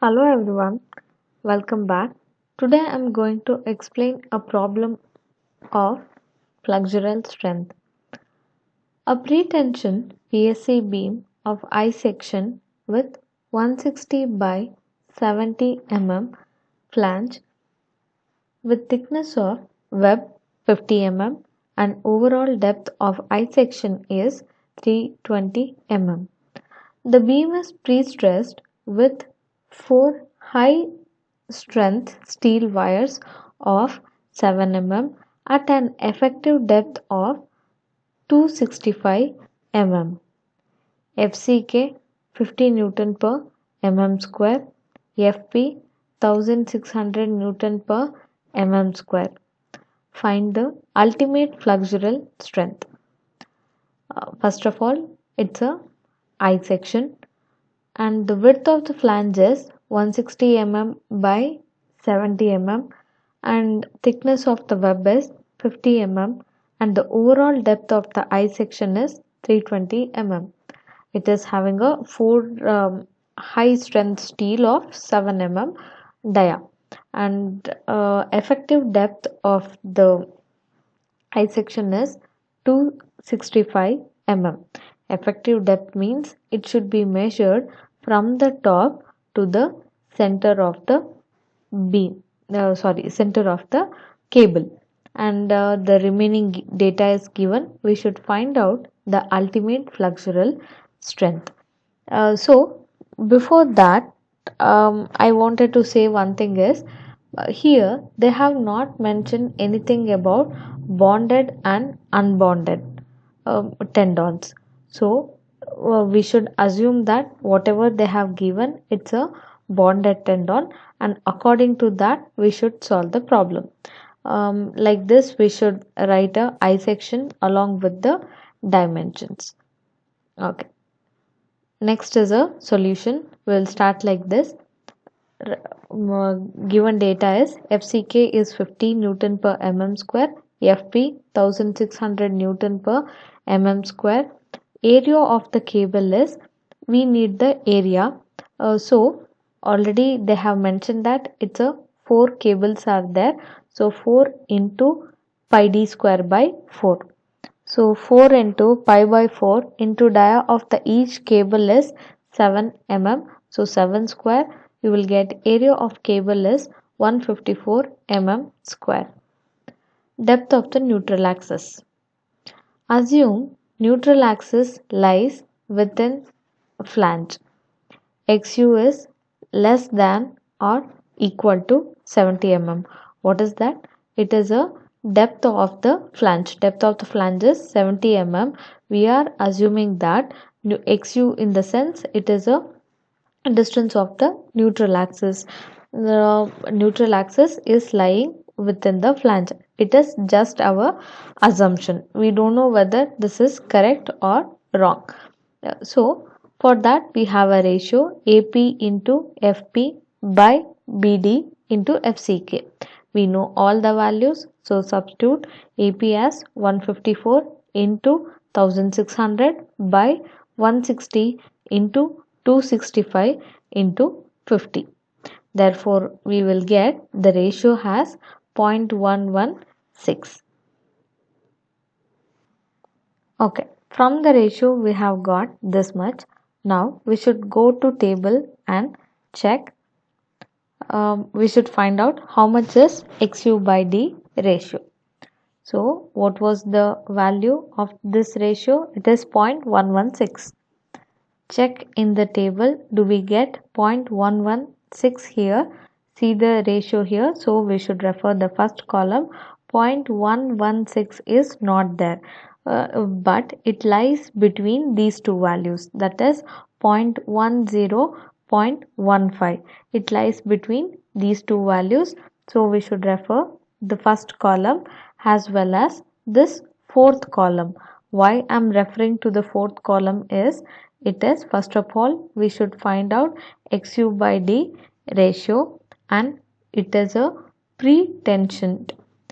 Hello everyone, welcome back. Today I am going to explain a problem of flexural strength. A pretension PSC beam of I section with 160 by 70 flange with thickness of web 50 and overall depth of I section is 320 The beam is pre-stressed with 4 high strength steel wires of 7 at an effective depth of 265 FCK 50 Newton per square, FP 1600 Newton per square. Find the ultimate flexural strength. First of all, it's a I section and the width of the flange is 160 by 70 and thickness of the web is 50 and the overall depth of the I section is 320 It is having a 4 high strength steel of 7 dia and effective depth of the I section is 265 Effective depth means it should be measured from the top to the center of the center of the cable, and the remaining data is given. We should find out the ultimate flexural strength. So before that, I wanted to say one thing is here they have not mentioned anything about bonded and unbonded tendons. So we should assume that whatever they have given, it's a bonded tendon, and according to that we should solve the problem. Like this, we should write a I section along with the dimensions. Okay. Next is a solution. We'll start like this. Given data is FCK is 50 Newton per square, FP 1600 Newton per square. Area of the cable is, we need the area. So already they have mentioned that it's a 4 cables are there. So 4 into pi d square by 4. So 4 into pi by 4 into dia of the each cable is 7 So 7 square, you will get area of cable is 154 square. Depth of the neutral axis. Assume neutral axis lies within flange. XU is less than or equal to 70 What is that? It is a depth of the flange. Depth of the flange is 70 We are assuming that XU, in the sense it is a distance of the neutral axis. The neutral axis is lying within the flange. It is just our assumption. We don't know whether this is correct or wrong. So for that we have a ratio AP into FP by BD into FCK. We know all the values, so substitute AP as 154 into 1600 by 160 into 265 into 50. Therefore, we will get the ratio as 0.116. Okay, from the ratio we have got this much. Now we should go to table and check. We should find out how much is XU by D ratio. So what was the value of this ratio? It is 0.116. Check in the table. Do we get 0.116 here? See the ratio here. So we should refer the first column. 0.116 is not there. But it lies between these two values, that is 0.10, 0.15. It lies between these two values. So we should refer the first column as well as this fourth column. Why I am referring to the fourth column is, it is, first of all we should find out XU by D ratio, and it is a pretension.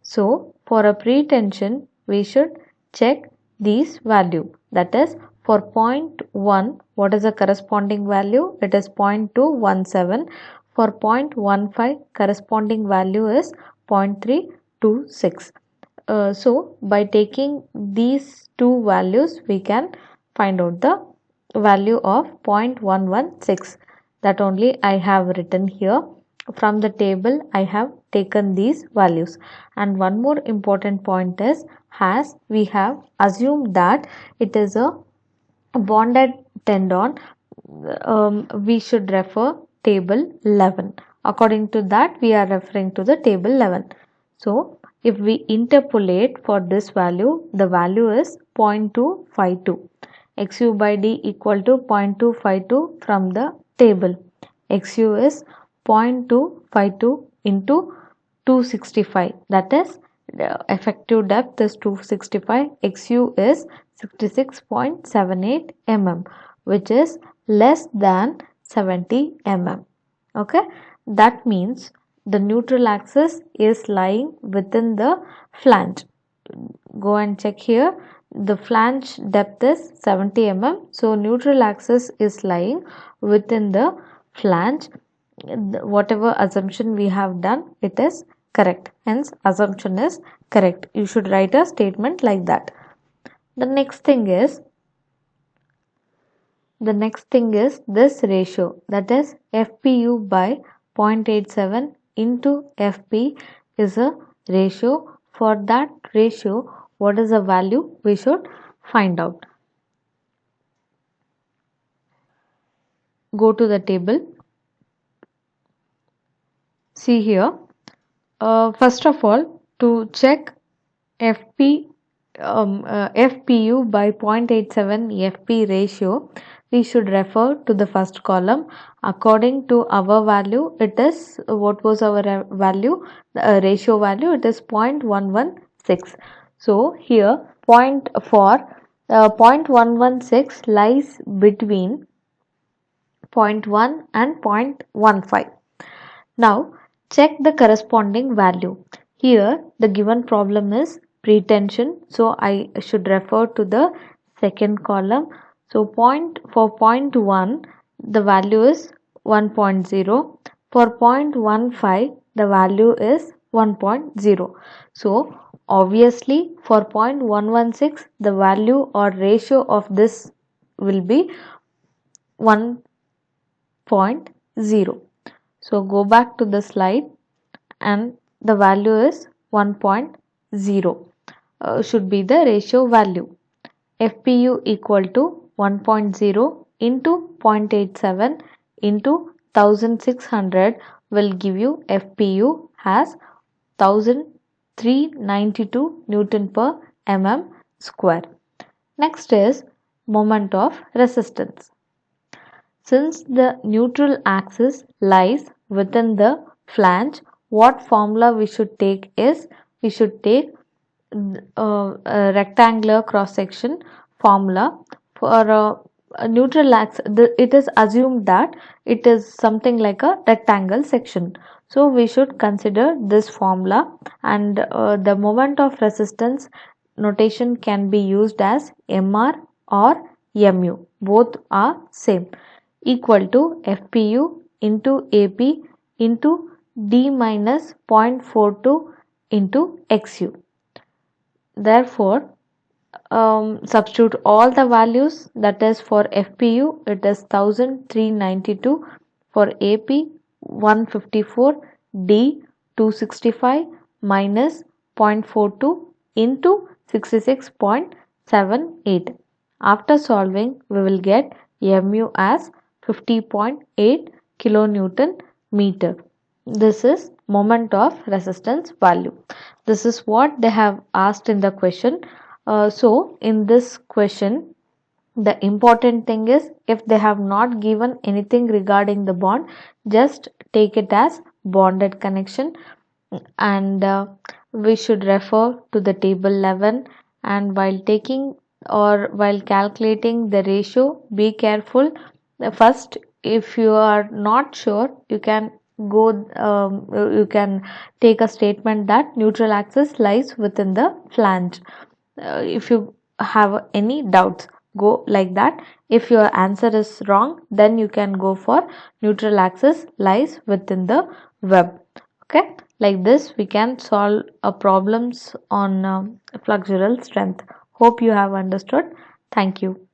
So for a pretension we should check these value, that is For point 1, what is the corresponding value? It is 0.217. For 0.15, corresponding value is 0.326. So by taking these two values, we can find out the value of 0.116. That only I have written here. From the table, I have taken these values. And one more important point is, as we have assumed that it is a bonded tendon, we should refer table 11. According to that, we are referring to the table 11. So if we interpolate for this value, the value is 0.252. XU by D equal to 0.252 from the table. XU is 0.252 into 265, that is the effective depth is 265. XU is 66.78 mm, which is less than 70 mm. Okay, that means the neutral axis is lying within the flange. Go and check here. The flange depth is 70 mm. So neutral axis is lying within the flange. Whatever assumption we have done, it is correct. Hence, assumption is correct. You should write a statement like that. The next thing is this ratio, that is FPU by 0.87 into FP is a ratio. For that ratio, what is the value we should find out? Go to the table. See here. First of all, to check FPU by 0.87 FP ratio, we should refer to the first column. According to our value, it is, what was our value? Ratio value, it is 0.116. So here 0.116 lies between 0.1 and 0.15. Now check the corresponding value. Here the given problem is pretension, so I should refer to the second column. So for 0.1 the value is 1.0. For 0.15 the value is 1.0. So obviously for 0.116 the value or ratio of this will be 1.0. So go back to the slide and the value is 1.0. Should be the ratio value. FPU equal to 1.0 into 0.87 into 1600 will give you FPU as 1392 Newton per mm square. Next is moment of resistance. Since the neutral axis lies within the flange, what formula we should take is, we should take a rectangular cross section formula. For a neutral axis, it is assumed that it is something like a rectangle section. So we should consider this formula, and the moment of resistance notation can be used as MR or MU. Both are same. Equal to FPU into AP into D minus 0.42 into XU. Therefore, substitute all the values, that is for FPU it is 1392, for AP 154, D 265 minus 0.42 into 66.78. After solving, we will get MU as 50.8 kilonewton meter. This is moment of resistance value. This is what they have asked in the question. So in this question, the important thing is, if they have not given anything regarding the bond, just take it as bonded connection, and we should refer to the table 11. And while taking or while calculating the ratio, be careful. First, if you are not sure, you can you can take a statement that neutral axis lies within the flange. If you have any doubts, go like that. If your answer is wrong, then you can go for neutral axis lies within the web. Okay, like this we can solve problems on flexural strength. Hope you have understood. Thank you.